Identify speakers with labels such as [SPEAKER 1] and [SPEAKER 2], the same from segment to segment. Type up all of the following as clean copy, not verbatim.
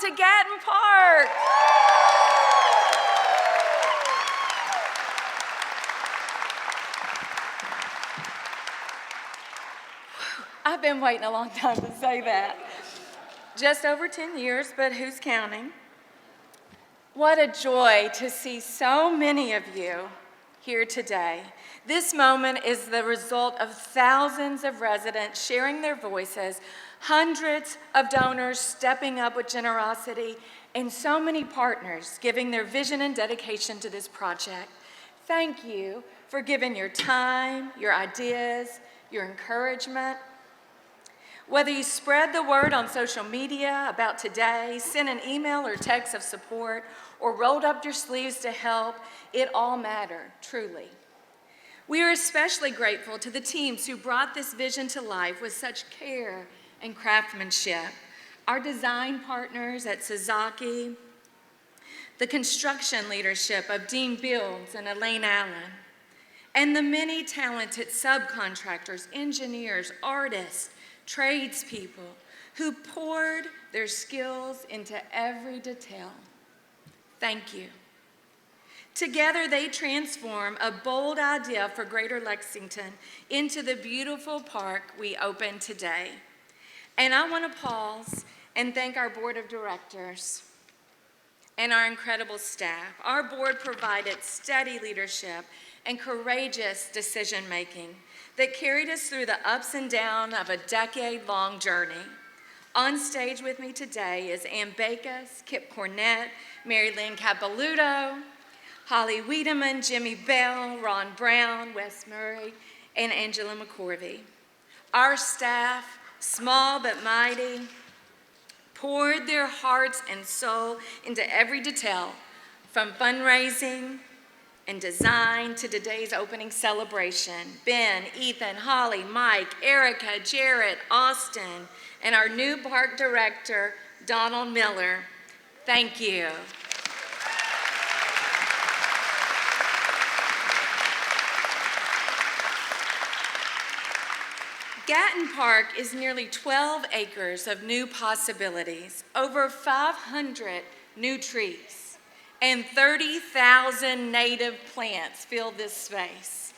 [SPEAKER 1] to Gatton Park. I've been waiting a long time to say that. Just over 10 years, but who's counting? What a joy to see so many of you here today. This moment is the result of thousands of residents sharing their voices, hundreds of donors stepping up with generosity, and so many partners giving their vision and dedication to this project. Thank you for giving your time, your ideas, your encouragement. Whether you spread the word on social media about today, sent an email or text of support, or rolled up your sleeves to help, it all mattered, truly. We are especially grateful to the teams who brought this vision to life with such care and craftsmanship. Our design partners at Sasaki, the construction leadership of Dean Builds and Elaine Allen, and the many talented subcontractors, engineers, artists, tradespeople who poured their skills into every detail. Thank you. Together, they transform a bold idea for Greater Lexington into the beautiful park we open today. And I want to pause and thank our board of directors and our incredible staff. Our board provided steady leadership and courageous decision-making that carried us through the ups and downs of a decade-long journey. On stage with me today is Ann Bacus, Kip Cornett, Mary Lynn Capilouto, Holly Wiedemann, Jimmy Bell, Ron Brown, Wes Murray, and Angela McCorvey. Our staff, small but mighty, poured their hearts and soul into every detail, from fundraising and design to today's opening celebration. Ben, Ethan, Holly, Mike, Erica, Jarrett, Austin, and our new park director, Donald Miller. Thank you. Gatton Park is nearly 12 acres of new possibilities, over 500 new trees, and 30,000 native plants fill this space.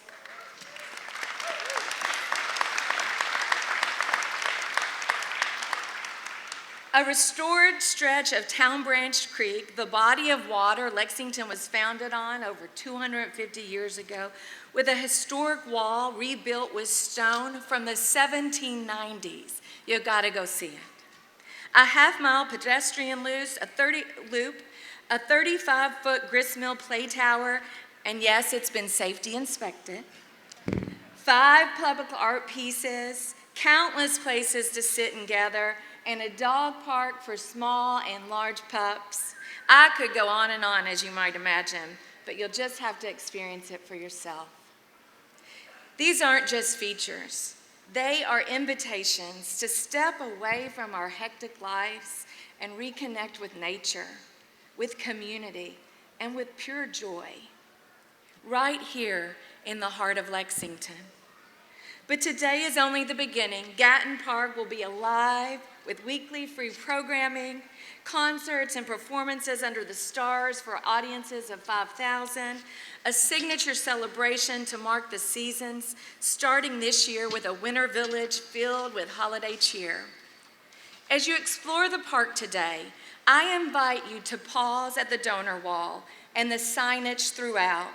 [SPEAKER 1] A restored stretch of Town Branch Creek, the body of water Lexington was founded on over 250 years ago, with a historic wall rebuilt with stone from the 1790s. You gotta go see it. A half-mile pedestrian loop, a 35-foot gristmill play tower, and yes, it's been safety inspected. 5 public art pieces, countless places to sit and gather, and a dog park for small and large pups. I could go on and on, as you might imagine, but you'll just have to experience it for yourself. These aren't just features. They are invitations to step away from our hectic lives and reconnect with nature, with community, and with pure joy, right here in the heart of Lexington. But today is only the beginning. Gatton Park will be alive with weekly free programming, concerts and performances under the stars for audiences of 5,000, a signature celebration to mark the seasons, starting this year with a winter village filled with holiday cheer. As you explore the park today, I invite you to pause at the donor wall and the signage throughout.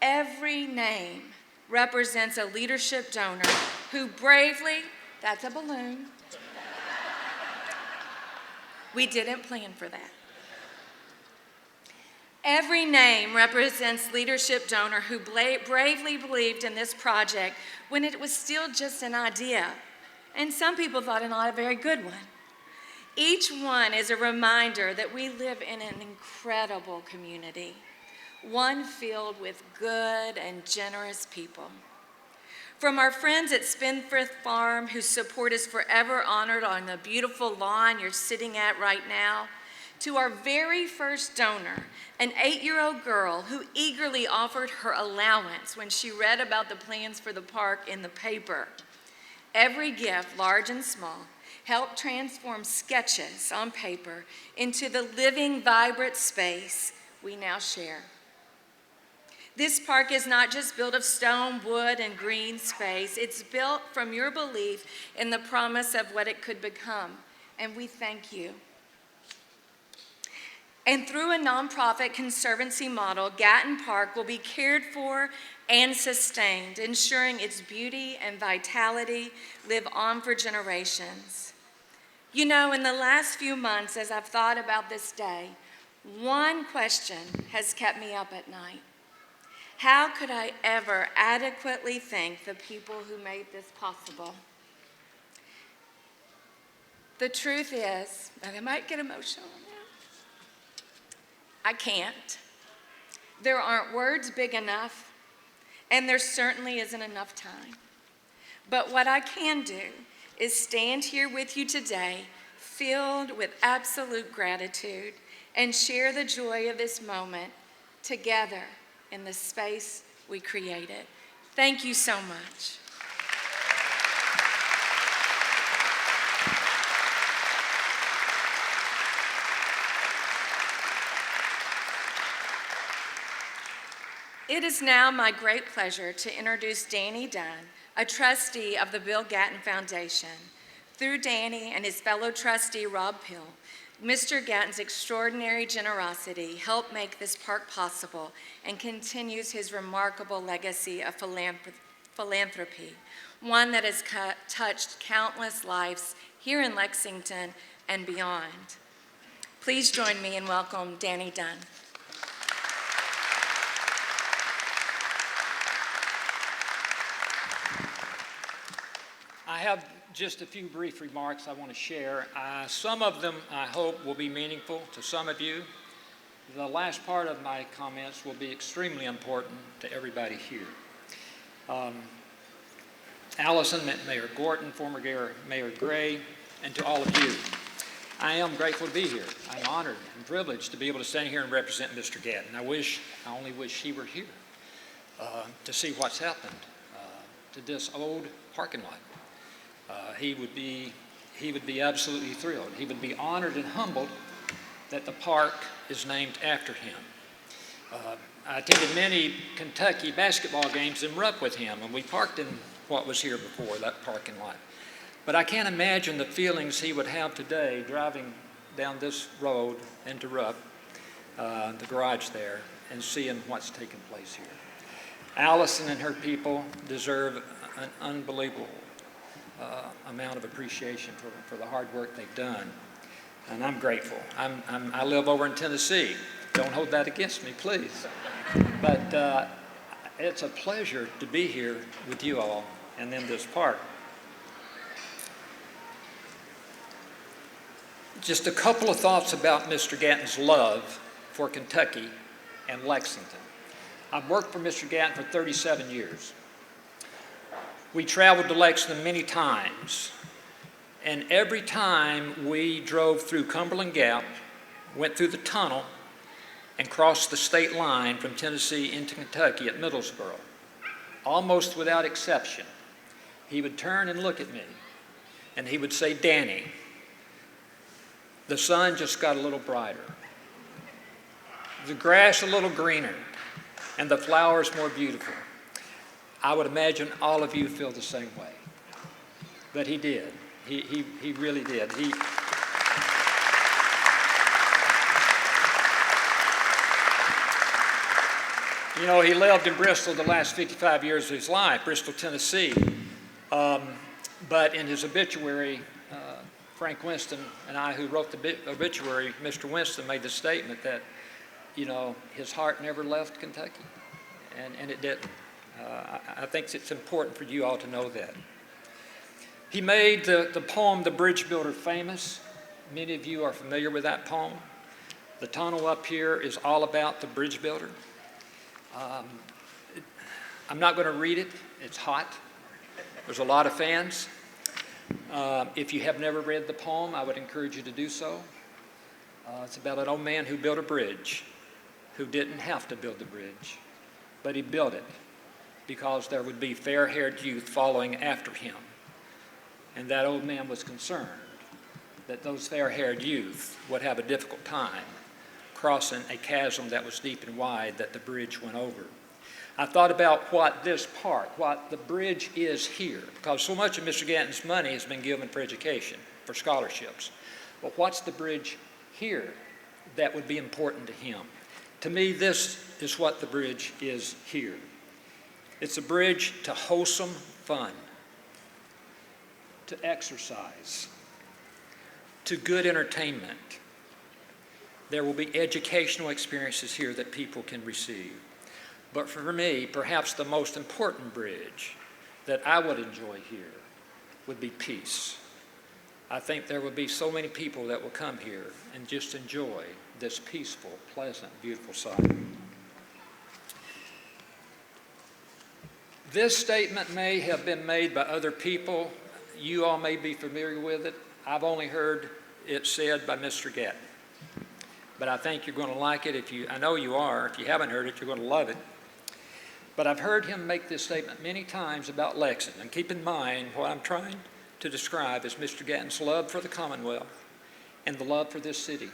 [SPEAKER 1] Every name represents a leadership donor who bravely, that's a balloon. We didn't plan for that. Every name represents leadership donor who bravely believed in this project when it was still just an idea, and some people thought it not a very good one. Each one is a reminder that we live in an incredible community, one filled with good and generous people. From our friends at Spendthrift Farm, whose support is forever honored on the beautiful lawn you're sitting at right now, to our very first donor, an 8-year-old girl who eagerly offered her allowance when she read about the plans for the park in the paper. Every gift, large and small, help transform sketches on paper into the living, vibrant space we now share. This park is not just built of stone, wood, and green space. It's built from your belief in the promise of what it could become, and we thank you. And through a nonprofit conservancy model, Gatton Park will be cared for and sustained, ensuring its beauty and vitality live on for generations. You know, in the last few months, as I've thought about this day, one question has kept me up at night. How could I ever adequately thank the people who made this possible? The truth is, and I might get emotional now, I can't. There aren't words big enough, and there certainly isn't enough time. But what I can do is stand here with you today, filled with absolute gratitude, and share the joy of this moment together in the space we created. Thank you so much. It is now my great pleasure to introduce Danny Dunn, a trustee of the Bill Gatton Foundation. Through Danny and his fellow trustee, Rob Pill, Mr. Gatton's extraordinary generosity helped make this park possible and continues his remarkable legacy of philanthropy, one that has touched countless lives here in Lexington and beyond. Please join me in welcome Danny Dunn.
[SPEAKER 2] I have just a few brief remarks I want to share. Some of them, I hope, will be meaningful to some of you. The last part of my comments will be extremely important to everybody here. Allison, Mayor Gorton, former Mayor Gray, and to all of you. I am grateful to be here. I'm honored and privileged to be able to stand here and represent Mr. Gatton. I only wish he were here to see what's happened to this old parking lot. He would be absolutely thrilled. He would be honored and humbled that the park is named after him. I attended many Kentucky basketball games in Rupp with him, and we parked in what was here before, that parking lot. But I can't imagine the feelings he would have today driving down this road into Rupp, the garage there, and seeing what's taking place here. Allison and her people deserve an unbelievable amount of appreciation for the hard work they've done, and I'm grateful. I live over in Tennessee. Don't hold that against me, please. But it's a pleasure to be here with you all and in this park. Just a couple of thoughts about Mr. Gatton's love for Kentucky and Lexington. I've worked for Mr. Gatton for 37 years. We traveled to Lexington many times, and every time we drove through Cumberland Gap, went through the tunnel, and crossed the state line from Tennessee into Kentucky at Middlesboro, almost without exception, he would turn and look at me, and he would say, "Danny, the sun just got a little brighter, the grass a little greener, and the flowers more beautiful." I would imagine all of you feel the same way. But he did. He really did. You know, he lived in Bristol the last 55 years of his life, Bristol, Tennessee. But in his obituary, Frank Winston and I, who wrote the obituary, Mr. Winston made the statement that, you know, his heart never left Kentucky, and it didn't. I think it's important for you all to know that. He made the poem, The Bridge Builder, famous. Many of you are familiar with that poem. The tunnel up here is all about the bridge builder. I'm not going to read it. It's hot. There's a lot of fans. If you have never read the poem, I would encourage you to do so. It's about an old man who built a bridge, who didn't have to build the bridge, but he built it because there would be fair-haired youth following after him. And that old man was concerned that those fair-haired youth would have a difficult time crossing a chasm that was deep and wide that the bridge went over. I thought about what this park, what the bridge is here, because so much of Mr. Gatton's money has been given for education, for scholarships. But what's the bridge here that would be important to him? To me, this is what the bridge is here. It's a bridge to wholesome fun, to exercise, to good entertainment. There will be educational experiences here that people can receive. But for me, perhaps the most important bridge that I would enjoy here would be peace. I think there will be so many people that will come here and just enjoy this peaceful, pleasant, beautiful sight. This statement may have been made by other people. You all may be familiar with it. I've only heard it said by Mr. Gatton. But I think you're going to like it. I know you are. If you haven't heard it, you're going to love it. But I've heard him make this statement many times about Lexington. And keep in mind, what I'm trying to describe is Mr. Gatton's love for the Commonwealth and the love for this city.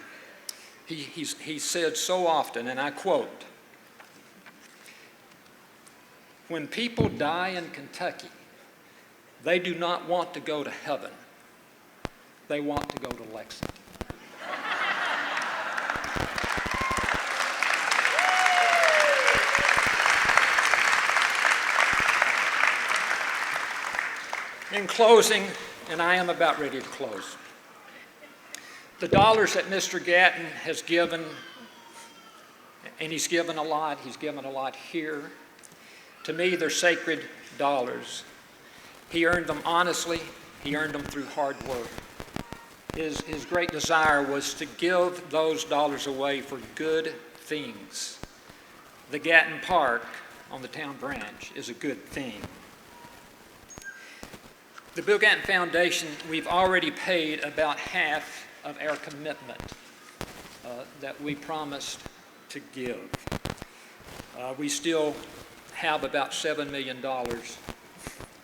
[SPEAKER 2] He said so often, and I quote, "When people die in Kentucky, they do not want to go to heaven. They want to go to Lexington." In closing, and I am about ready to close, the dollars that Mr. Gatton has given, and he's given a lot here, to me they're sacred dollars. He earned them honestly, he earned them through hard work. His great desire was to give those dollars away for good things. The Gatton Park on the town branch is a good thing. The Bill Gatton Foundation, we've already paid about half of our commitment that we promised to give. We still have about $7 million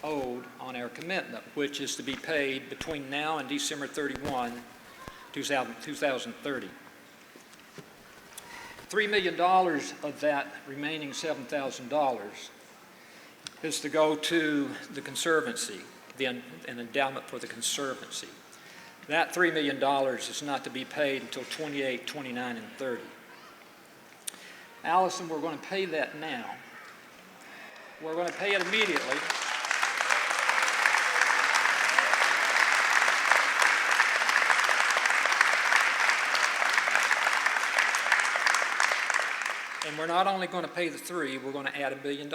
[SPEAKER 2] owed on our commitment, which is to be paid between now and December 31, 2030. $3 million of that remaining $7,000 is to go to the Conservancy, an endowment for the Conservancy. That $3 million is not to be paid until 28, 29, and 30. Allison, we're going to pay that now. We're going to pay it immediately. And we're not only going to pay the 3, we're going to add $1 billion.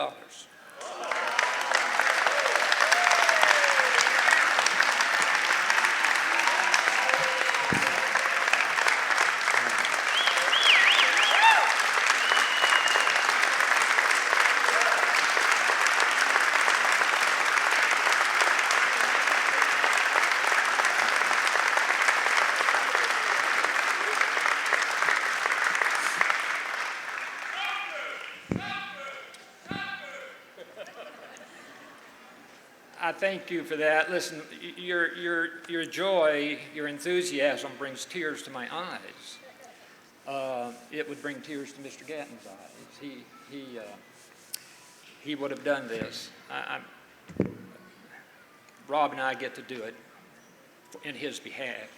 [SPEAKER 2] I thank you for that. Listen, your joy, your enthusiasm brings tears to my eyes. It would bring tears to Mr. Gatton's eyes. He would have done this. Rob and I get to do it in his behalf.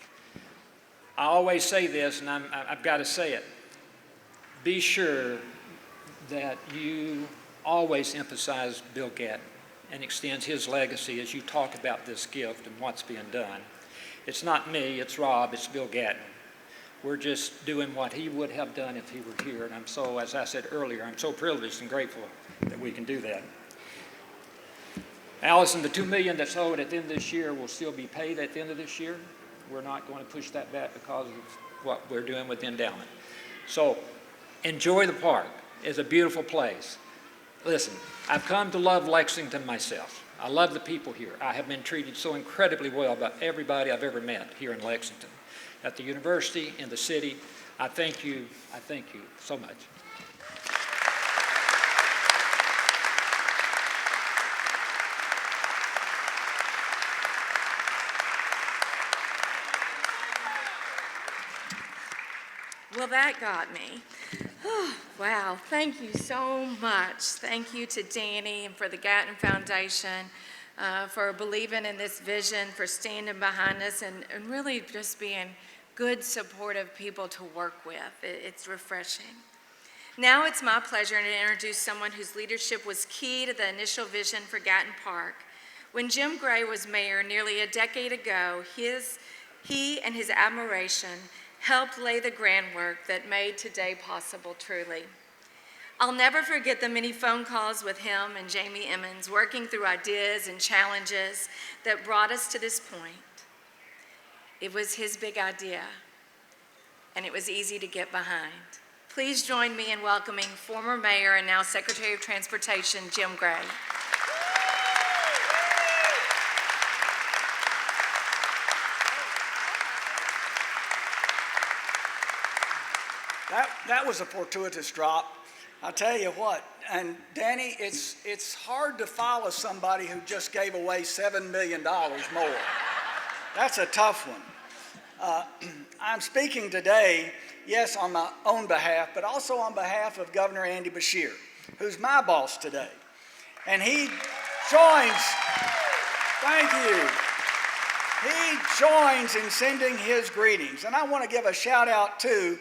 [SPEAKER 2] I always say this, and I've got to say it. Be sure that you always emphasize Bill Gatton and extends his legacy as you talk about this gift and what's being done. It's not me, it's Rob, it's Bill Gatton. We're just doing what he would have done if he were here, and I'm so, as I said earlier, I'm so privileged and grateful that we can do that. Allison, the $2 million that's owed at the end of this year will still be paid at the end of this year. We're not going to push that back because of what we're doing with the endowment. So enjoy the park. It's a beautiful place. Listen, I've come to love Lexington myself. I love the people here. I have been treated so incredibly well by everybody I've ever met here in Lexington, at the university, in the city. I thank you so much.
[SPEAKER 1] Well, that got me. Wow, thank you so much. Thank you to Danny and for the Gatton Foundation for believing in this vision, for standing behind us, and really just being good, supportive people to work with. It's refreshing. Now it's my pleasure to introduce someone whose leadership was key to the initial vision for Gatton Park. When Jim Gray was mayor nearly a decade ago, he and his admiration helped lay the groundwork that made today possible truly. I'll never forget the many phone calls with him and Jamie Emmons working through ideas and challenges that brought us to this point. It was his big idea, and it was easy to get behind. Please join me in welcoming former mayor and now Secretary of Transportation, Jim Gray.
[SPEAKER 3] That was a fortuitous drop. I'll tell you what, and Danny, it's hard to follow somebody who just gave away $7 million more. That's a tough one. I'm speaking today, yes, on my own behalf, but also on behalf of Governor Andy Beshear, who's my boss today. And he joins, thank you. He joins in sending his greetings. And I want to give a shout out to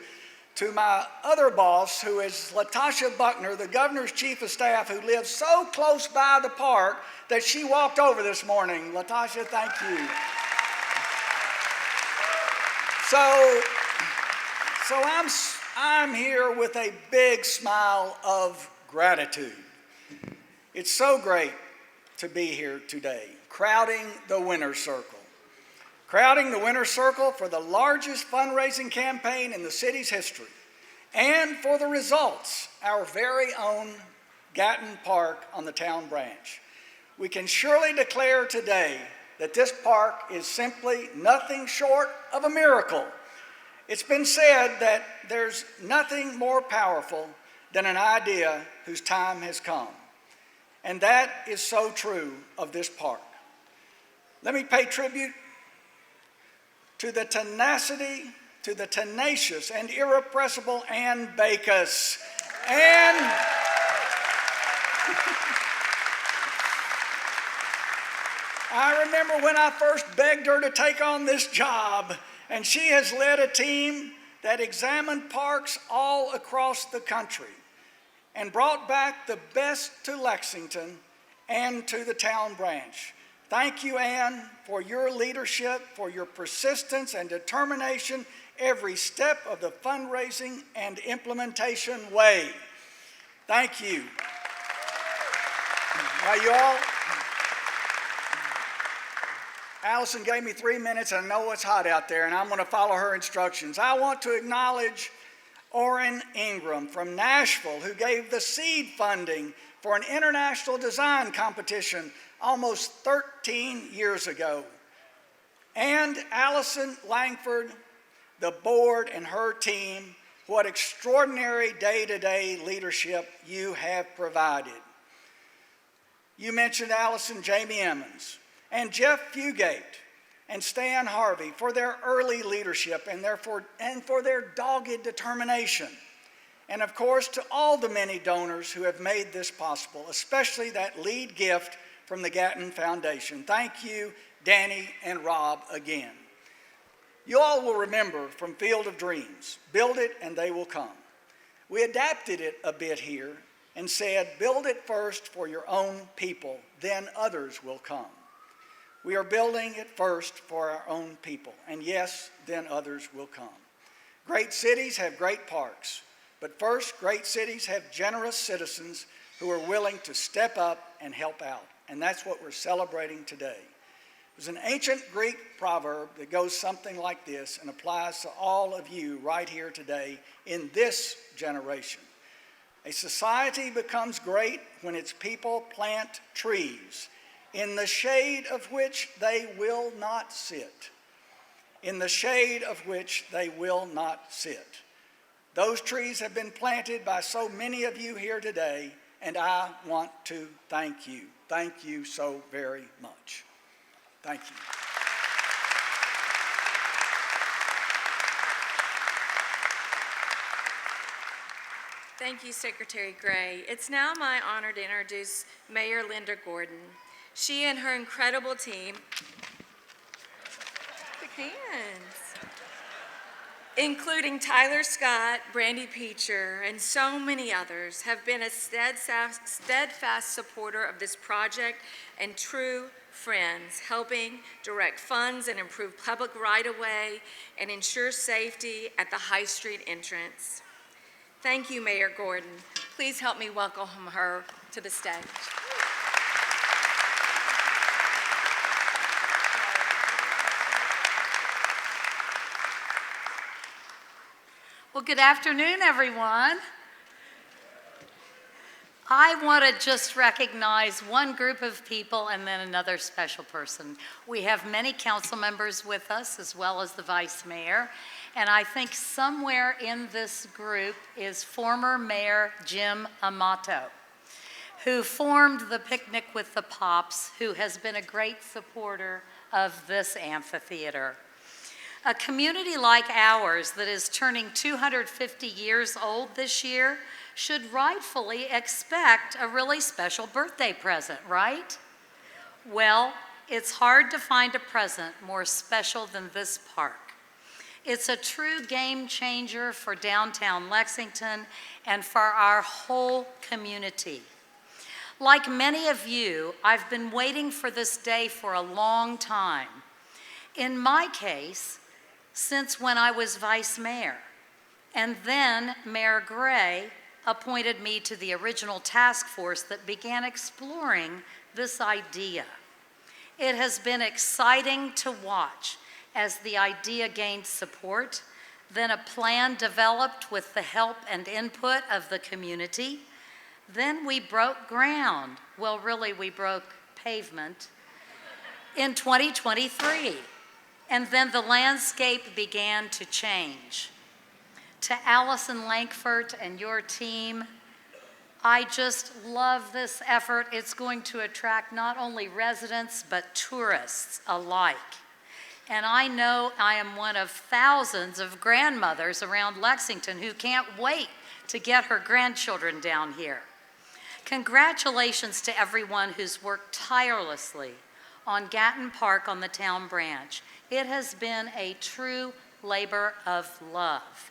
[SPEAKER 3] my other boss, who is Latasha Buckner, the governor's chief of staff, who lives so close by the park that she walked over this morning. Latasha, thank you. So I'm here with a big smile of gratitude. It's so great to be here today, crowding the winner's circle. Crowding the winner's circle for the largest fundraising campaign in the city's history, and for the results, our very own Gatton Park on the town branch. We can surely declare today that this park is simply nothing short of a miracle. It's been said that there's nothing more powerful than an idea whose time has come. And that is so true of this park. Let me pay tribute to the tenacity, to the tenacious and irrepressible Ann Bacus. Ann, I remember when I first begged her to take on this job, and she has led a team that examined parks all across the country and brought back the best to Lexington and to the town branch. Thank you, Ann, for your leadership, for your persistence and determination every step of the fundraising and implementation way. Thank you. Now, you all, Allison gave me 3 minutes, and I know it's hot out there, and I'm going to follow her instructions. I want to acknowledge Orrin Ingram from Nashville, who gave the seed funding for an international design competition almost 13 years ago. And Allison Langford, the board and her team, what extraordinary day-to-day leadership you have provided. You mentioned Allison Jamie Emmons and Jeff Fugate and Stan Harvey for their early leadership and for their dogged determination. And of course, to all the many donors who have made this possible, especially that lead gift from the Gatton Foundation. Thank you, Danny and Rob, again. You all will remember from Field of Dreams, build it and they will come. We adapted it a bit here and said, build it first for your own people, then others will come. We are building it first for our own people, and yes, then others will come. Great cities have great parks, but first, great cities have generous citizens who are willing to step up and help out. And that's what we're celebrating today. There's an ancient Greek proverb that goes something like this and applies to all of you right here today in this generation. A society becomes great when its people plant trees in the shade of which they will not sit. In the shade of which they will not sit. Those trees have been planted by so many of you here today, and I want to thank you. Thank you so very much. Thank you.
[SPEAKER 1] Thank you, Secretary Gray. It's now my honor to introduce Mayor Linda Gordon. She and her incredible team, big hands, including Tyler Scott, Brandy Peacher, and so many others, have been a steadfast supporter of this project and true friends, helping direct funds and improve public right-of-way and ensure safety at the High Street entrance. Thank you, Mayor Gordon. Please help me welcome her to the stage.
[SPEAKER 4] Well, good afternoon, everyone. I want to just recognize one group of people and then another special person. We have many council members with us, as well as the vice mayor, and I think somewhere in this group is former Mayor Jim Amato, who formed the Picnic with the Pops, who has been a great supporter of this amphitheater. A community like ours that is turning 250 years old this year should rightfully expect a really special birthday present, right? Well, it's hard to find a present more special than this park. It's a true game changer for downtown Lexington and for our whole community. Like many of you, I've been waiting for this day for a long time. In my case, since when I was vice mayor. And then Mayor Gray appointed me to the original task force that began exploring this idea. It has been exciting to watch as the idea gained support, then a plan developed with the help and input of the community. Then we broke ground. Well, really, we broke pavement in 2023. And then the landscape began to change. To Allison Lankford and your team, I just love this effort. It's going to attract not only residents, but tourists alike. And I know I am one of thousands of grandmothers around Lexington who can't wait to get her grandchildren down here. Congratulations to everyone who's worked tirelessly on Gatton Park on the town branch. It has been a true labor of love.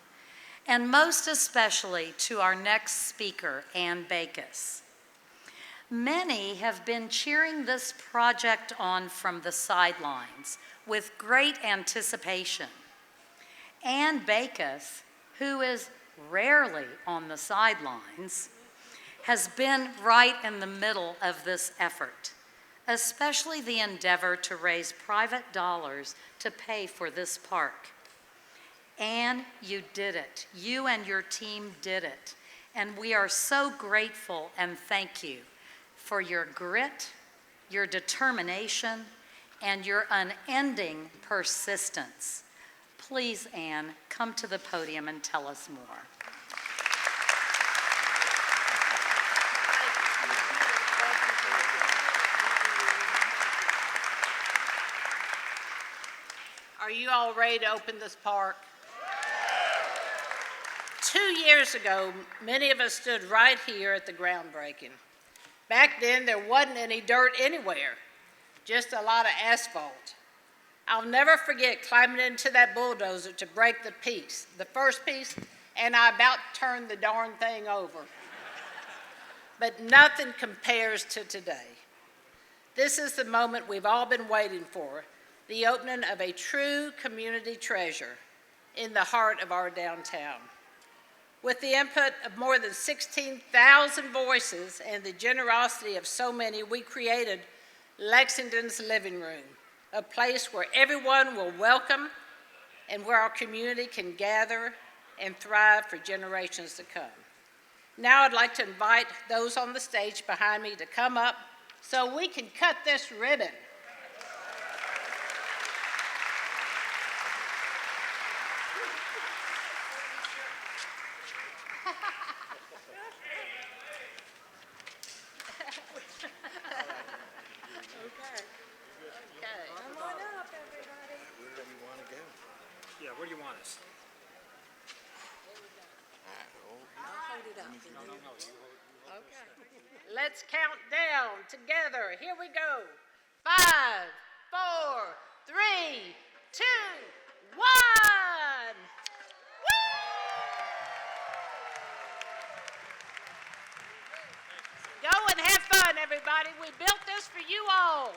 [SPEAKER 4] And most especially to our next speaker, Ann Backus. Many have been cheering this project on from the sidelines with great anticipation. Ann Backus, who is rarely on the sidelines, has been right in the middle of this effort, especially the endeavor to raise private dollars to pay for this park. And you did it. You and your team did it. And we are so grateful and thank you for your grit, your determination, and your unending persistence. Please, Ann, come to the podium and tell us more.
[SPEAKER 5] Are you all ready to open this park? 2 years ago, many of us stood right here at the groundbreaking. Back then, there wasn't any dirt anywhere, just a lot of asphalt. I'll never forget climbing into that bulldozer to break the first piece, and I about turned the darn thing over. But nothing compares to today. This is the moment we've all been waiting for, the opening of a true community treasure in the heart of our downtown. With the input of more than 16,000 voices and the generosity of so many, we created Lexington's Living Room, a place where everyone will welcome and where our community can gather and thrive for generations to come. Now I'd like to invite those on the stage behind me to come up so we can cut this ribbon.
[SPEAKER 2] Yeah, where do you want us?
[SPEAKER 5] Okay. Let's count down together. Here we go. 5, 4, 3, 2, 1. Go and have fun, everybody. We built this for you all.